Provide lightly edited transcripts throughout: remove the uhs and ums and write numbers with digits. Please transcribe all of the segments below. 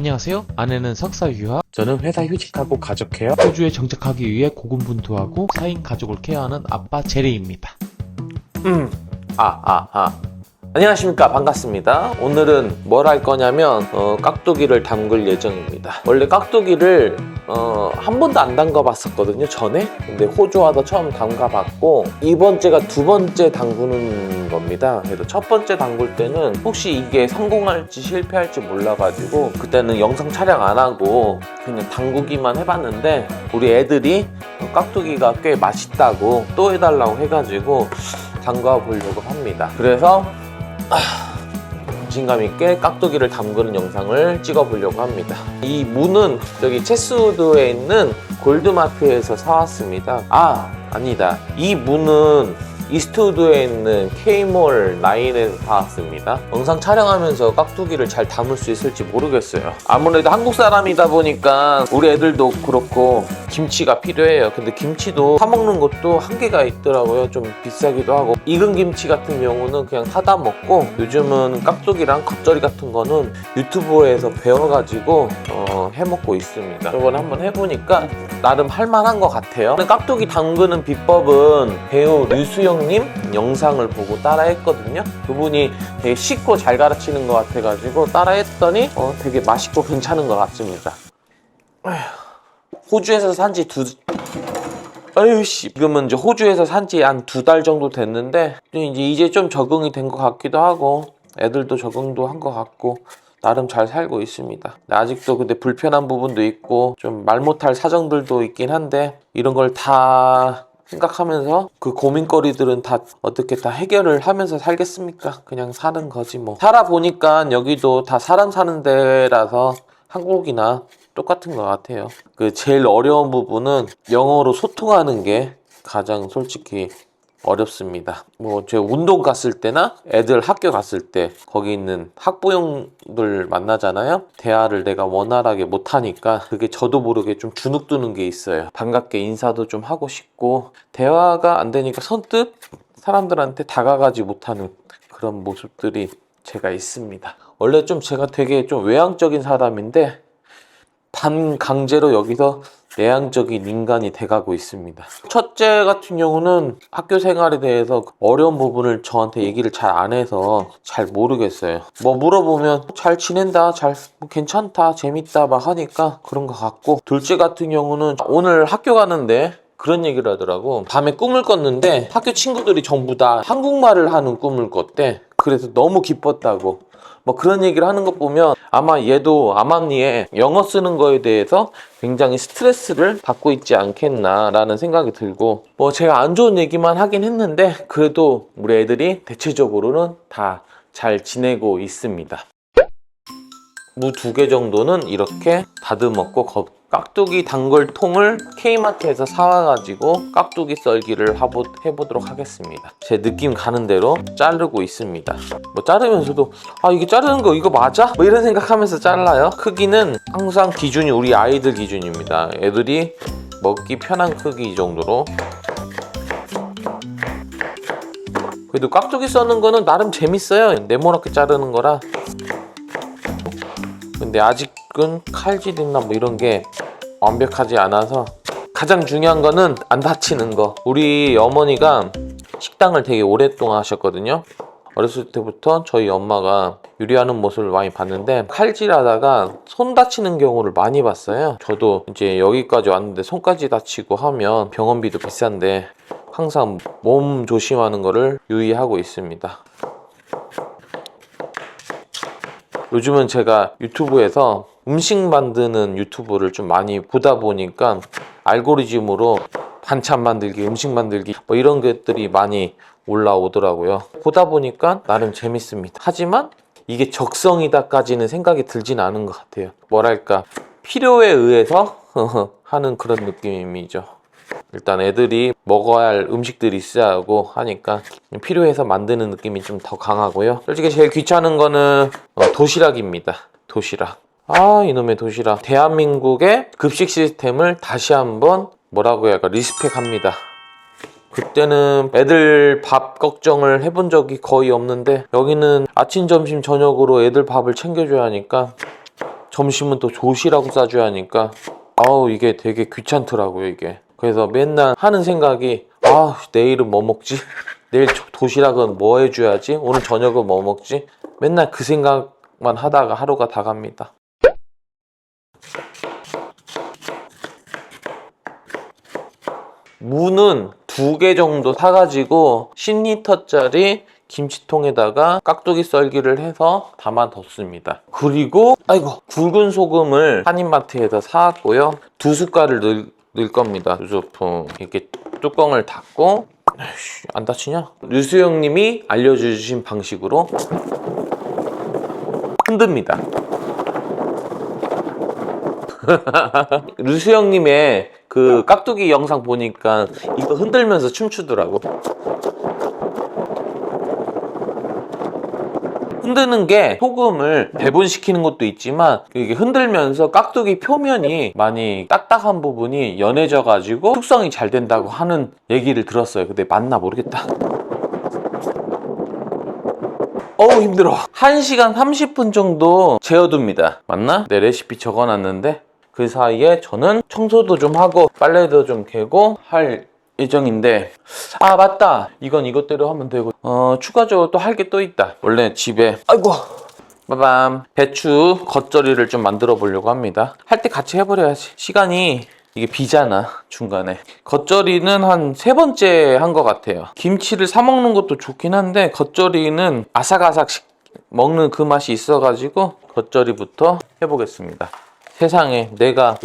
안녕하세요. 아내는 석사 유학, 저는 회사 휴직하고 가족해요. 호주에 정착하기 위해 고군분투하고 4인 가족을 케어하는 아빠 제리입니다. 안녕하십니까, 반갑습니다. 오늘은 뭘 할 거냐면 깍두기를 담글 예정입니다. 원래 깍두기를 한 번도 안 담가 봤었거든요, 전에. 근데 호주 와서 처음 담가 봤고, 이번째가 두 번째 담그는 겁니다. 그래서 첫 번째 담글 때는 혹시 이게 성공할지 실패할지 몰라가지고 그때는 영상 촬영 안 하고 그냥 담그기만 해봤는데, 우리 애들이 깍두기가 꽤 맛있다고 또 해달라고 해가지고 담가 보려고 합니다. 그래서 자신감 있게 깍두기를 담그는 영상을 찍어 보려고 합니다. 이 무는 저기 체스우드에 있는 골드마트에서 사왔습니다. 아니다. 이 무는 이스트우드에 있는 K몰 9에서 사왔습니다. 영상 촬영하면서 깍두기를 잘 담을 수 있을지 모르겠어요. 아무래도 한국 사람이다 보니까 우리 애들도 그렇고 김치가 필요해요. 근데 김치도 사 먹는 것도 한계가 있더라고요. 좀 비싸기도 하고. 익은 김치 같은 경우는 그냥 사다 먹고, 요즘은 깍두기랑 겉절이 같은 거는 유튜브에서 배워가지고 해먹고 있습니다. 저번에 한번 해보니까 나름 할만한 것 같아요. 깍두기 담그는 비법은 배우 류수영님 영상을 보고 따라했거든요. 그분이 되게 쉽고 잘 가르치는 것 같아가지고 따라했더니 되게 맛있고 괜찮은 것 같습니다. 호주에서 산지 지금은 이제 호주에서 산지 한 2달 정도 됐는데, 이제 좀 적응이 된 것 같기도 하고, 애들도 적응도 한 것 같고, 나름 잘 살고 있습니다. 아직도 근데 불편한 부분도 있고 좀 말 못할 사정들도 있긴 한데, 이런 걸 다 생각하면서 그 고민거리들은 다 어떻게 다 해결을 하면서 살겠습니까? 그냥 사는 거지 뭐. 살아보니까 여기도 다 사람 사는 데라서 한국이나 똑같은 것 같아요. 그 제일 어려운 부분은 영어로 소통하는 게 가장 솔직히 어렵습니다. 제가 운동 갔을 때나 애들 학교 갔을 때 거기 있는 학부형들 만나잖아요. 대화를 내가 원활하게 못하니까 그게 저도 모르게 좀 주눅드는 게 있어요. 반갑게 인사도 좀 하고 싶고, 대화가 안 되니까 선뜻 사람들한테 다가가지 못하는 그런 모습들이 제가 있습니다. 원래 좀 제가 되게 좀 외향적인 사람인데 반강제로 여기서 내향적인 인간이 돼가고 있습니다. 첫째 같은 경우는 학교 생활에 대해서 어려운 부분을 저한테 얘기를 잘 안 해서 잘 모르겠어요. 물어보면 잘 지낸다, 괜찮다, 재밌다 막 하니까 그런 것 같고, 둘째 같은 경우는 오늘 학교 가는데 그런 얘기를 하더라고. 밤에 꿈을 꿨는데 학교 친구들이 전부 다 한국말을 하는 꿈을 꿨대. 그래서 너무 기뻤다고. 그런 얘기를 하는 거 보면 아마 얘도 암암리에 영어 쓰는 거에 대해서 굉장히 스트레스를 받고 있지 않겠나라는 생각이 들고, 제가 안 좋은 얘기만 하긴 했는데 그래도 우리 애들이 대체적으로는 다 잘 지내고 있습니다. 무 2개 정도는 이렇게 다듬었고, 깍두기 담글 통을 K마트에서 사와가지고 깍두기 썰기를 해보도록 하겠습니다. 제 느낌 가는 대로 자르고 있습니다. 자르면서도 이게 자르는 거 이거 맞아? 이런 생각하면서 잘라요. 크기는 항상 기준이 우리 아이들 기준입니다. 애들이 먹기 편한 크기 정도로. 그래도 깍두기 써는 거는 나름 재밌어요. 네모나게 자르는 거라. 근데 아직은 칼질이나 이런 게 완벽하지 않아서, 가장 중요한 거는 안 다치는 거. 우리 어머니가 식당을 되게 오랫동안 하셨거든요. 어렸을 때부터 저희 엄마가 요리하는 모습을 많이 봤는데 칼질하다가 손 다치는 경우를 많이 봤어요. 저도 이제 여기까지 왔는데 손까지 다치고 하면 병원비도 비싼데 항상 몸 조심하는 거를 유의하고 있습니다. 요즘은 제가 유튜브에서 음식 만드는 유튜브를 좀 많이 보다 보니까 알고리즘으로 반찬 만들기, 음식 만들기 이런 것들이 많이 올라오더라고요. 보다 보니까 나름 재밌습니다. 하지만 이게 적성이다까지는 생각이 들진 않은 것 같아요. 필요에 의해서 하는 그런 느낌이죠. 일단 애들이 먹어야 할 음식들이 있어야 하고 하니까 필요해서 만드는 느낌이 좀 더 강하고요. 솔직히 제일 귀찮은 거는 도시락입니다. 도시락. 이놈의 도시락. 대한민국의 급식 시스템을 다시 한번 리스펙합니다. 그때는 애들 밥 걱정을 해본 적이 거의 없는데, 여기는 아침, 점심, 저녁으로 애들 밥을 챙겨줘야 하니까 점심은 또 조시라고 싸줘야 하니까 아우 이게 되게 귀찮더라고요 이게. 그래서 맨날 하는 생각이 내일은 뭐 먹지? 내일 도시락은 뭐 해줘야지? 오늘 저녁은 뭐 먹지? 맨날 그 생각만 하다가 하루가 다 갑니다. 무는 2개 정도 사가지고 10리터짜리 김치통에다가 깍두기 썰기를 해서 담아뒀습니다. 그리고 굵은 소금을 한인마트에서 사왔고요. 2숟갈을 넣을 겁니다. 2스푼. 이렇게 뚜껑을 닫고 안 다치냐? 류수영님이 알려주신 방식으로 흔듭니다. 류수영님의 그 깍두기 영상 보니까 이거 흔들면서 춤추더라고. 흔드는 게 소금을 배분시키는 것도 있지만 이게 흔들면서 깍두기 표면이 많이 딱딱한 부분이 연해져 가지고 숙성이 잘 된다고 하는 얘기를 들었어요. 근데 맞나 모르겠다. 어우 힘들어. 1시간 30분 정도 재워둡니다. 맞나? 내 레시피 적어놨는데 그 사이에 저는 청소도 좀 하고 빨래도 좀 개고 할 예정인데 맞다, 이건 이것대로 하면 되고 추가적으로 또 할 게 또 있다. 원래 집에 빠밤 배추 겉절이를 좀 만들어 보려고 합니다. 할 때 같이 해버려야지. 시간이 이게 비잖아. 중간에 겉절이는 한 3번째 한 것 같아요. 김치를 사 먹는 것도 좋긴 한데 겉절이는 아삭아삭 먹는 그 맛이 있어가지고 겉절이부터 해보겠습니다. 세상에 내가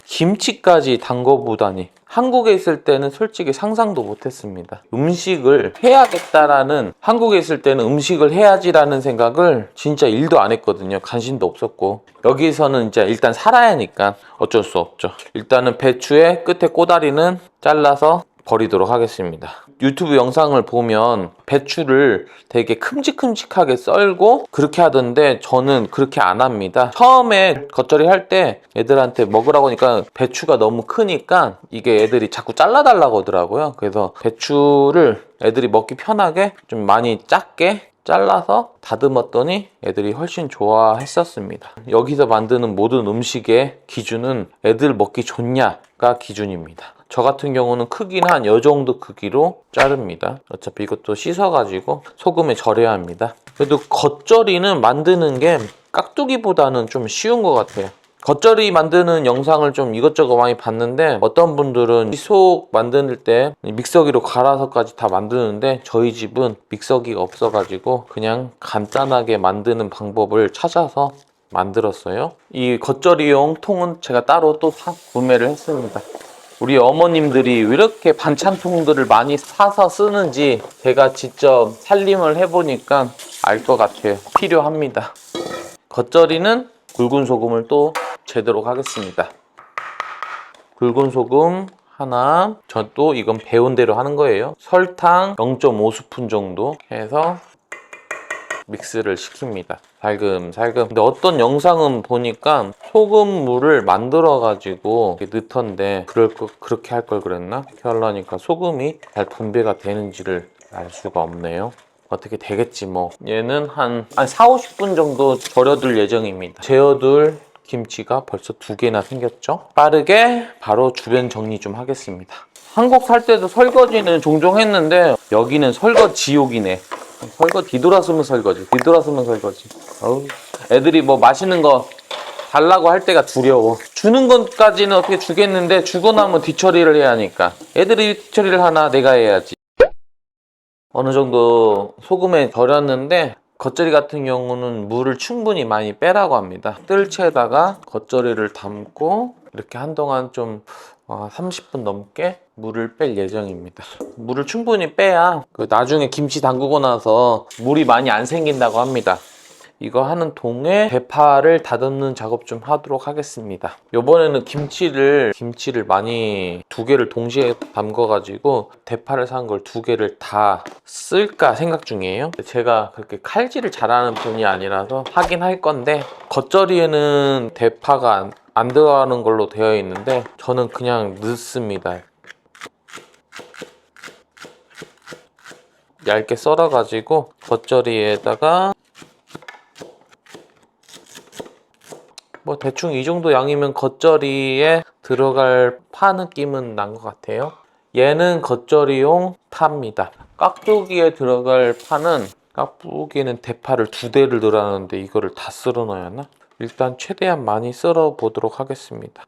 김치까지 담궈보다니. 한국에 있을 때는 솔직히 상상도 못했습니다. 음식을 해야겠다라는, 한국에 있을 때는 음식을 해야지라는 생각을 진짜 1도 안 했거든요. 관심도 없었고. 여기서는 이제 일단 살아야 하니까 어쩔 수 없죠. 일단은 배추의 끝에 꼬다리는 잘라서 버리도록 하겠습니다. 유튜브 영상을 보면 배추를 되게 큼직큼직하게 썰고 그렇게 하던데 저는 그렇게 안 합니다. 처음에 겉절이 할 때 애들한테 먹으라고 하니까 배추가 너무 크니까 이게 애들이 자꾸 잘라달라고 하더라고요. 그래서 배추를 애들이 먹기 편하게 좀 많이 작게 잘라서 다듬었더니 애들이 훨씬 좋아했었습니다. 여기서 만드는 모든 음식의 기준은 애들 먹기 좋냐가 기준입니다. 저 같은 경우는 크기는 한 이 정도 크기로 자릅니다. 어차피 이것도 씻어가지고 소금에 절여야 합니다. 그래도 겉절이는 만드는 게 깍두기보다는 좀 쉬운 것 같아요. 겉절이 만드는 영상을 좀 이것저것 많이 봤는데 어떤 분들은 속 만들 때 믹서기로 갈아서까지 다 만드는데 저희 집은 믹서기가 없어가지고 그냥 간단하게 만드는 방법을 찾아서 만들었어요. 이 겉절이용 통은 제가 따로 또 구매를 했습니다. 우리 어머님들이 왜 이렇게 반찬통들을 많이 사서 쓰는지 제가 직접 살림을 해보니까 알 것 같아요. 필요합니다. 겉절이는 굵은 소금을 또 재도록 하겠습니다. 굵은 소금 하나, 전 또 이건 배운 대로 하는 거예요. 설탕 0.5스푼 정도 해서 믹스를 시킵니다. 살금살금. 근데 어떤 영상은 보니까 소금물을 만들어가지고 넣던데 그렇게 할 걸 그랬나? 그렇게 하려니까 소금이 잘 분배가 되는지를 알 수가 없네요. 어떻게 되겠지 뭐. 얘는 한 4-50분 정도 절여둘 예정입니다. 재워둘 김치가 벌써 2개나 생겼죠? 빠르게 바로 주변 정리 좀 하겠습니다. 한국 살 때도 설거지는 종종 했는데 여기는 설거지옥이네. 뒤돌아서면 설거지. 어우. 애들이 뭐 맛있는 거 달라고 할 때가 두려워. 주는 것까지는 어떻게 주겠는데 주고 나면 뒤처리를 해야 하니까. 애들이 뒤처리를 하나 내가 해야지. 어느 정도 소금에 절였는데 겉절이 같은 경우는 물을 충분히 많이 빼라고 합니다. 뜰채에다가 겉절이를 담고 이렇게 한동안 좀 30분 넘게 물을 뺄 예정입니다. 물을 충분히 빼야 나중에 김치 담그고 나서 물이 많이 안 생긴다고 합니다. 이거 하는 동에 대파를 다듬는 작업 좀 하도록 하겠습니다. 이번에는 김치를 많이 2개를 동시에 담궈가지고 대파를 산 걸 2개를 다 쓸까 생각 중이에요. 제가 그렇게 칼질을 잘하는 편이 아니라서 하긴 할 건데 겉절이에는 대파가 안 들어가는 걸로 되어 있는데 저는 그냥 넣습니다. 얇게 썰어가지고 겉절이에다가 뭐 대충 이 정도 양이면 겉절이에 들어갈 파 느낌은 난 것 같아요. 얘는 겉절이용 파입니다. 깍두기에 들어갈 파는, 깍두기는 대파를 2대를 넣으라는데 이거를 다 썰어 넣어야 하나? 일단 최대한 많이 썰어 보도록 하겠습니다.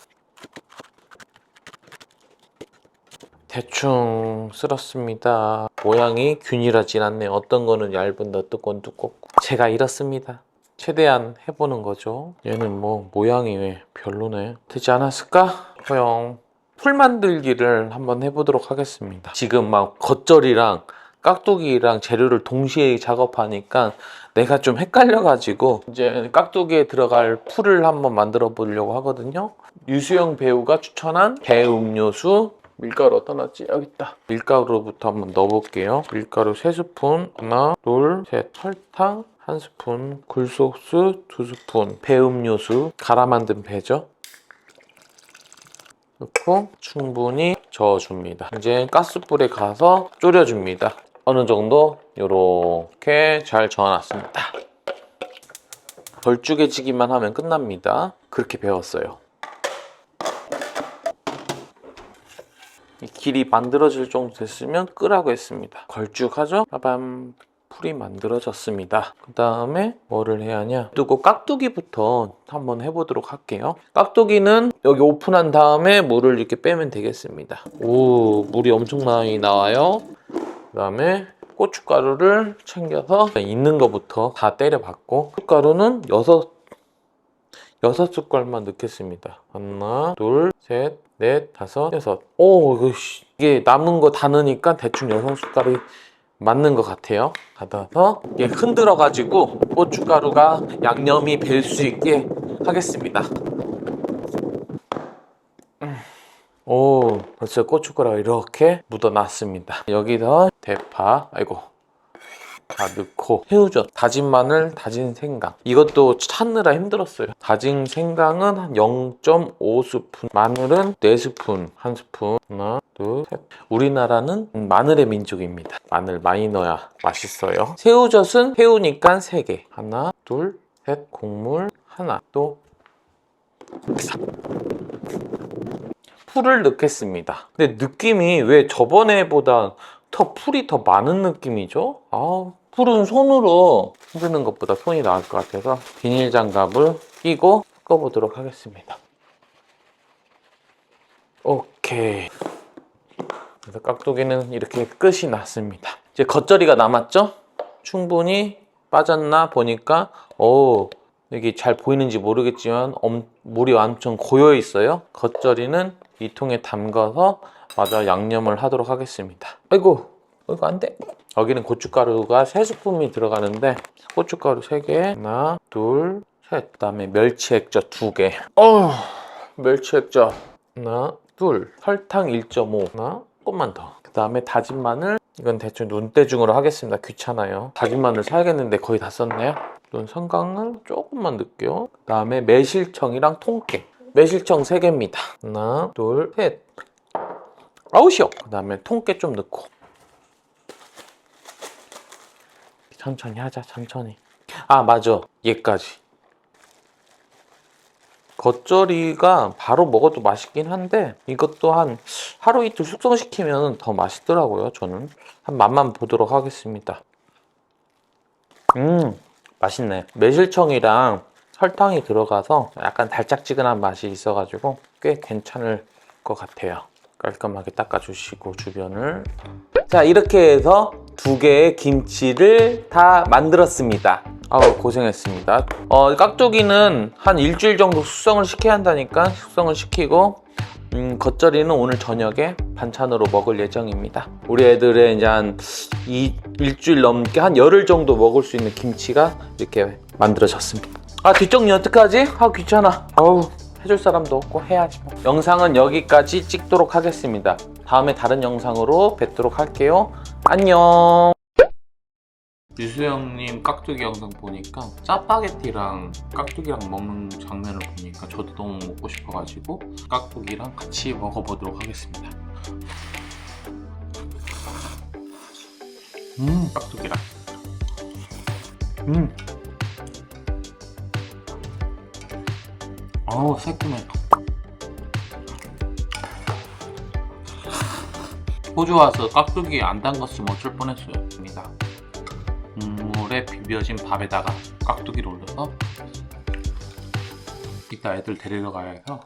대충 썰었습니다. 모양이 균일하진 않네요. 어떤 거는 얇은데 어떤 건 두껍고. 제가 이렇습니다. 최대한 해보는 거죠. 얘는 뭐 모양이 왜 별로네. 되지 않았을까? 허용. 풀 만들기를 한번 해보도록 하겠습니다. 지금 막 겉절이랑 깍두기랑 재료를 동시에 작업하니까 내가 좀 헷갈려가지고 이제 깍두기에 들어갈 풀을 한번 만들어 보려고 하거든요. 유수영 배우가 추천한 배음료수, 밀가루 어디다 놨지? 여기 있다. 밀가루부터 한번 넣어볼게요. 밀가루 3스푼, 하나, 둘, 셋, 설탕 1스푼, 굴소스 2스푼, 배음료수, 갈아 만든 배죠. 넣고 충분히 저어줍니다. 이제 가스불에 가서 졸여줍니다. 어느 정도 이렇게 잘 저어놨습니다. 걸쭉해지기만 하면 끝납니다. 그렇게 배웠어요. 이 길이 만들어질 정도 됐으면 끄라고 했습니다. 걸쭉하죠? 빠밤. 풀이 만들어졌습니다. 그 다음에 뭐를 해야 하냐? 그리고 깍두기부터 한번 해보도록 할게요. 깍두기는 여기 오픈한 다음에 물을 이렇게 빼면 되겠습니다. 오, 물이 엄청 많이 나와요. 그 다음에 고춧가루를 챙겨서 있는 것부터 다 때려봤고, 고춧가루는 6숟갈만 넣겠습니다. 하나, 둘, 셋, 넷, 다섯, 여섯. 오, 이게 남은 거 다 넣으니까 대충 6숟갈이 맞는 것 같아요. 받아서 이게 흔들어가지고 고춧가루가 양념이 될 수 있게 하겠습니다. 오, 벌써 고춧가루가 이렇게 묻어났습니다. 여기다 대파, 다 넣고 새우젓, 다진 마늘, 다진 생강. 이것도 찾느라 힘들었어요. 다진 생강은 한 0.5스푼, 마늘은 4스푼, 1스푼, 하나, 둘, 셋. 우리나라는 마늘의 민족입니다. 마늘 많이 넣어야 맛있어요. 새우젓은 새우니까 3개. 하나, 둘, 셋, 곡물 하나. 또 풀을 넣겠습니다. 근데 느낌이 왜 저번에보다 풀이 더 많은 느낌이죠? 풀은 손으로 흔드는 것보다 손이 나을 것 같아서 비닐 장갑을 끼고 섞어보도록 하겠습니다. 오케이. 그래서 깍두기는 이렇게 끝이 났습니다. 이제 겉절이가 남았죠? 충분히 빠졌나 보니까 여기 잘 보이는지 모르겠지만 물이 엄청 고여 있어요. 겉절이는 이 통에 담가서 마저 양념을 하도록 하겠습니다. 이거 안 돼. 여기는 고춧가루가 3스푼이 들어가는데 고춧가루 3개, 하나, 둘, 셋. 그 다음에 멸치 액젓 2개. 멸치 액젓 하나, 둘, 설탕 1.5, 하나, 조금만 더. 그 다음에 다진 마늘, 이건 대충 눈대중으로 하겠습니다. 귀찮아요. 다진 마늘 사야겠는데 거의 다 썼네요. 생강을 조금만 넣을게요. 그 다음에 매실청이랑 통깨. 매실청 3개입니다. 하나, 둘, 셋. 아우시오. 그 다음에 통깨 좀 넣고. 천천히 하자, 천천히. 맞아. 얘까지. 겉절이가 바로 먹어도 맛있긴 한데 이것도 한 하루 이틀 숙성시키면 더 맛있더라고요. 저는 한 맛만 보도록 하겠습니다. 맛있네. 매실청이랑 설탕이 들어가서 약간 달짝지근한 맛이 있어가지고 꽤 괜찮을 것 같아요. 깔끔하게 닦아주시고 주변을. 자, 이렇게 해서 2개의 김치를 다 만들었습니다. 고생했습니다. 깍두기는 한 일주일 정도 숙성을 시켜야 한다니까 숙성을 시키고 겉절이는 오늘 저녁에 반찬으로 먹을 예정입니다. 우리 애들의 이제 한 일주일 넘게 한 열흘 정도 먹을 수 있는 김치가 이렇게 만들어졌습니다. 뒷정리 어떡하지? 귀찮아. 해줄 사람도 없고 해야지 뭐. 영상은 여기까지 찍도록 하겠습니다. 다음에 다른 영상으로 뵙도록 할게요. 안녕. 유수영님 깍두기 영상 보니까 짜파게티랑 깍두기랑 먹는 장면을 보니까 저도 너무 먹고 싶어가지고 깍두기랑 같이 먹어보도록 하겠습니다. 깍두기랑 어우 새콤해. 호주 와서 깍두기 안 담갔으면 어쩔 뻔했어요. 입니다. 국물에 비벼진 밥에다가 깍두기를 올려서 이따 애들 데리러 가야 해서